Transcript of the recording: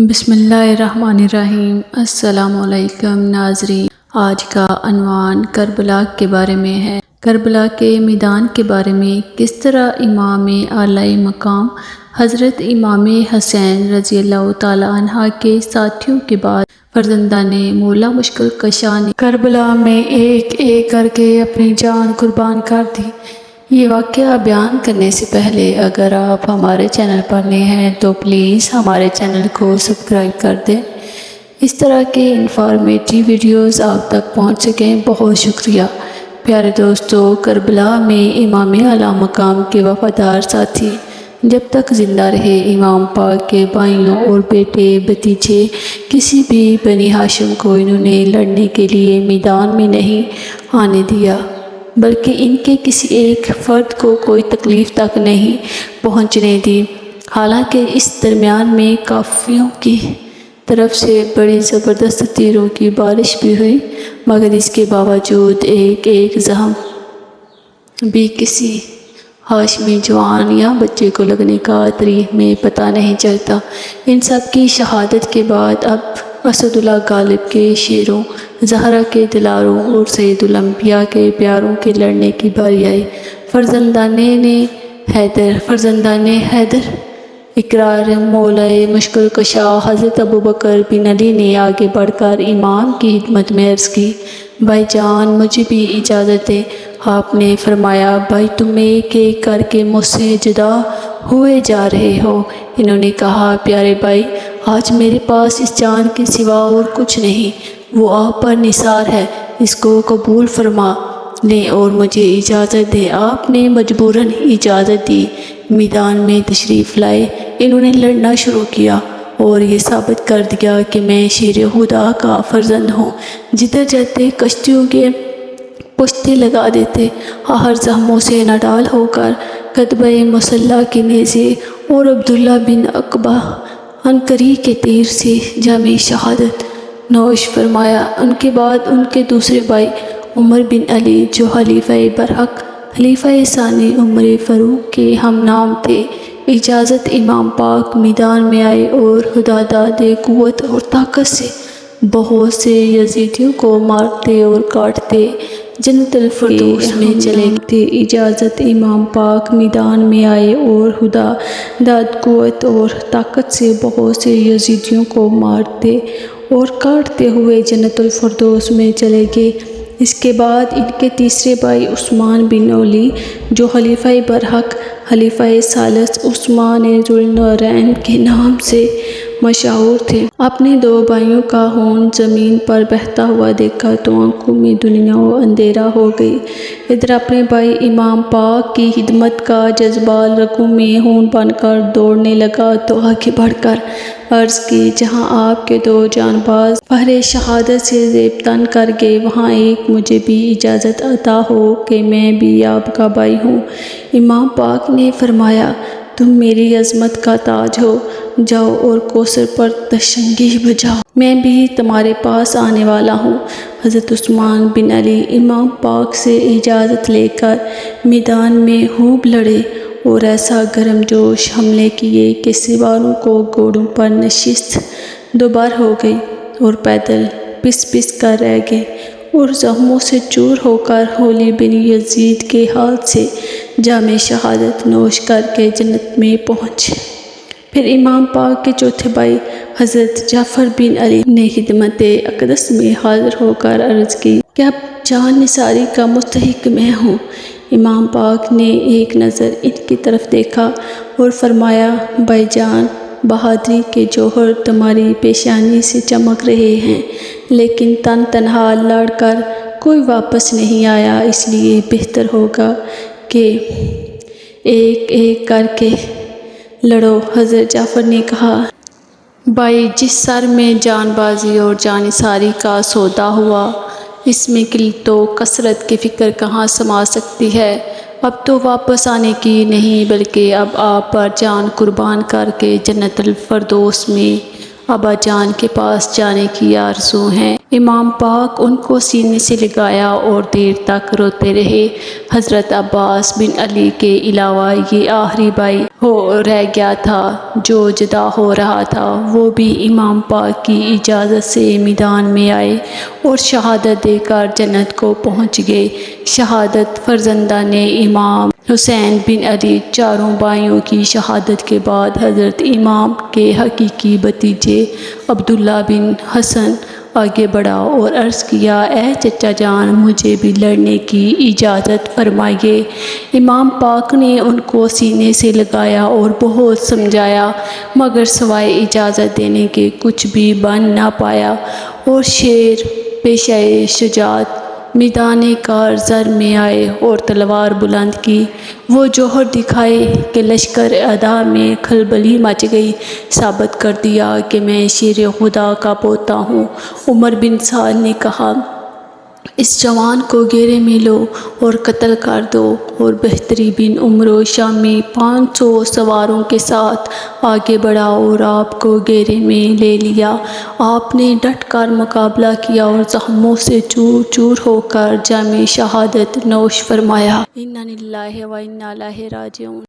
بسم اللہ الرحمن الرحیم۔ السلام علیکم ناظرین، آج کا عنوان کربلا کے بارے میں ہے۔ کربلا کے میدان کے بارے میں کس طرح امام اعلی مقام حضرت امام حسین رضی اللہ تعالی عنہ کے ساتھیوں کے بعد فرزندان مولا مشکل کشا نے کربلا میں ایک ایک کر کے اپنی جان قربان کر دی۔ یہ واقعہ بیان کرنے سے پہلے اگر آپ ہمارے چینل پر نئے ہیں تو پلیز ہمارے چینل کو سبسکرائب کر دیں۔ اس طرح کے انفارمیٹیو ویڈیوز آپ تک پہنچ سکیں، بہت شکریہ۔ پیارے دوستو، کربلا میں امام اعلی مقام کے وفادار ساتھی جب تک زندہ رہے، امام پاک کے بھائیوں اور بیٹے بھتیجے کسی بھی بنی ہاشم کو انہوں نے لڑنے کے لیے میدان میں نہیں آنے دیا، بلکہ ان کے کسی ایک فرد کو کوئی تکلیف تک نہیں پہنچنے دی۔ حالانکہ اس درمیان میں کافروں کی طرف سے بڑی زبردست تیروں کی بارش بھی ہوئی، مگر اس کے باوجود ایک ایک زخم بھی کسی ہاشمی جوان یا بچے کو لگنے کا تاریخ میں پتہ نہیں چلتا۔ ان سب کی شہادت کے بعد اب اسد اللہ غالب کے شیروں، زہرا کے دلاروں اور سید الانبیاء کے پیاروں کے لڑنے کی باری آئی۔ فرزندان حیدر اقرار مولا مشکل کشا حضرت ابوبکر بن علی نے آگے بڑھ کر امام کی خدمت میں عرض کی، بھائی جان مجھے بھی اجازت دے۔ آپ نے فرمایا، بھائی تم ایک ایک کر کے مجھ سے جدا ہوئے جا رہے ہو۔ انہوں نے کہا، پیارے بھائی آج میرے پاس اس جان کے سوا اور کچھ نہیں، وہ آپ پر نثار ہے، اس کو قبول فرما لیں اور مجھے اجازت دیں۔ آپ نے مجبوراً اجازت دی، میدان میں تشریف لائے۔ انہوں نے لڑنا شروع کیا اور یہ ثابت کر دیا کہ میں شیر خدا کا فرزند ہوں۔ جدھر جاتے کشتیوں کے پشتے لگا دیتے، آخر زخموں سے نڈال ہو کر کتبہ مسلح کے نیزے اور عبداللہ بن عقبہ عنقری کے تیر سے جامِ شہادت نوش فرمایا۔ ان کے بعد ان کے دوسرے بھائی عمر بن علی جو خلیفہ برحق خلیفہ ثانی عمر فاروق کے ہم نام تھے، اجازت امام پاک میدان میں آئے اور خدا داد قوت اور طاقت سے بہت سے یزیدیوں کو مارتے اور کاٹتے جنت الفردوس میں چلے گئے۔ اجازت امام پاک میدان میں آئے اور خدا داد قوت اور طاقت سے بہت سے یزیدیوں کو مارتے اور کاٹتے ہوئے جنت الفردوس میں چلے گئے۔ اس کے بعد ان کے تیسرے بھائی عثمان بن علی جو خلیفہ برحق خلیفہ ثالث عثمان ذو النورین کے نام سے مشہور تھے، اپنے دو بھائیوں کا خون زمین پر بہتا ہوا دیکھا تو آنکھوں میں دنیا اندھیرا ہو گئی۔ ادھر اپنے بھائی امام پاک کی خدمت کا جذبہ رگوں میں خون بن کر دوڑنے لگا تو آگے بڑھ کر عرض کی، جہاں آپ کے دو جانباز فہر شہادت سے زیب تن کر گئے، وہاں ایک مجھے بھی اجازت عطا ہو کہ میں بھی آپ کا بھائی ہوں۔ امام پاک نے فرمایا، تم میری عظمت کا تاج ہو، جاؤ اور کوثر پر تشنگی بجاؤ، میں بھی تمہارے پاس آنے والا ہوں۔ حضرت عثمان بن علی امام پاک سے اجازت لے کر میدان میں خوب لڑے اور ایسا گرم جوش حملے کیے کہ سواروں کو گھوڑوں پر نشست دوبار ہو گئی اور پیدل پس پس کر رہ گئے اور زخموں سے چور ہو کر خولید بن یزید کے ہاتھ سے جامِ شہادت نوش کر کے جنت میں پہنچے۔ پھر امام پاک کے چوتھے بھائی حضرت جعفر بن علی نے خدمت اقدس میں حاضر ہو کر عرض کی کہ اب جان نثاری کا مستحق میں ہوں۔ امام پاک نے ایک نظر ان کی طرف دیکھا اور فرمایا، بھائی جان بہادری کے جوہر تمہاری پیشانی سے چمک رہے ہیں، لیکن تن تنہا لڑ کر کوئی واپس نہیں آیا، اس لیے بہتر ہوگا کہ ایک ایک کر کے لڑو۔ حضرت جعفر نے کہا، بھائی جس سر میں جان بازی اور جان نثاری کا سودا ہوا، اس میں قلت و کثرت کی فکر کہاں سما سکتی ہے؟ اب تو واپس آنے کی نہیں، بلکہ اب آپ پر جان قربان کر کے جنت الفردوس میں ابا جان کے پاس جانے کی آرزو ہے۔ امام پاک ان کو سینے سے لگایا اور دیر تک روتے رہے۔ حضرت عباس بن علی کے علاوہ یہ آخری بھائی رہ گیا تھا جو جدا ہو رہا تھا۔ وہ بھی امام پاک کی اجازت سے میدان میں آئے اور شہادت دے کر جنت کو پہنچ گئے۔ شہادت فرزندان امام حسین بن علی چاروں بھائیوں کی شہادت کے بعد حضرت امام کے حقیقی بھتیجے عبداللہ بن حسن آگے بڑھا اور عرض کیا، اے چچا جان، مجھے بھی لڑنے کی اجازت فرمائیے۔ امام پاک نے ان کو سینے سے لگایا اور بہت سمجھایا مگر سوائے اجازت دینے کے کچھ بھی بن نہ پایا، اور شیر پیشہ شجاعت میدان کارزار میں آئے اور تلوار بلند کی۔ وہ جوہر دکھائے کہ لشکر اعداء میں کھلبلی مچ گئی، ثابت کر دیا کہ میں شیر خدا کا پوتا ہوں۔ عمر بن سعد نے کہا، اس جوان کو گھیرے میں لو اور قتل کر دو، اور بختری بن عمرو شامی 500 سواروں کے ساتھ آگے بڑھا اور آپ کو گھیرے میں لے لیا۔ آپ نے ڈٹ کر مقابلہ کیا اور زخموں سے چور چور ہو کر جام شہادت نوش فرمایا۔ انا للہ و انا الیہ راجعون۔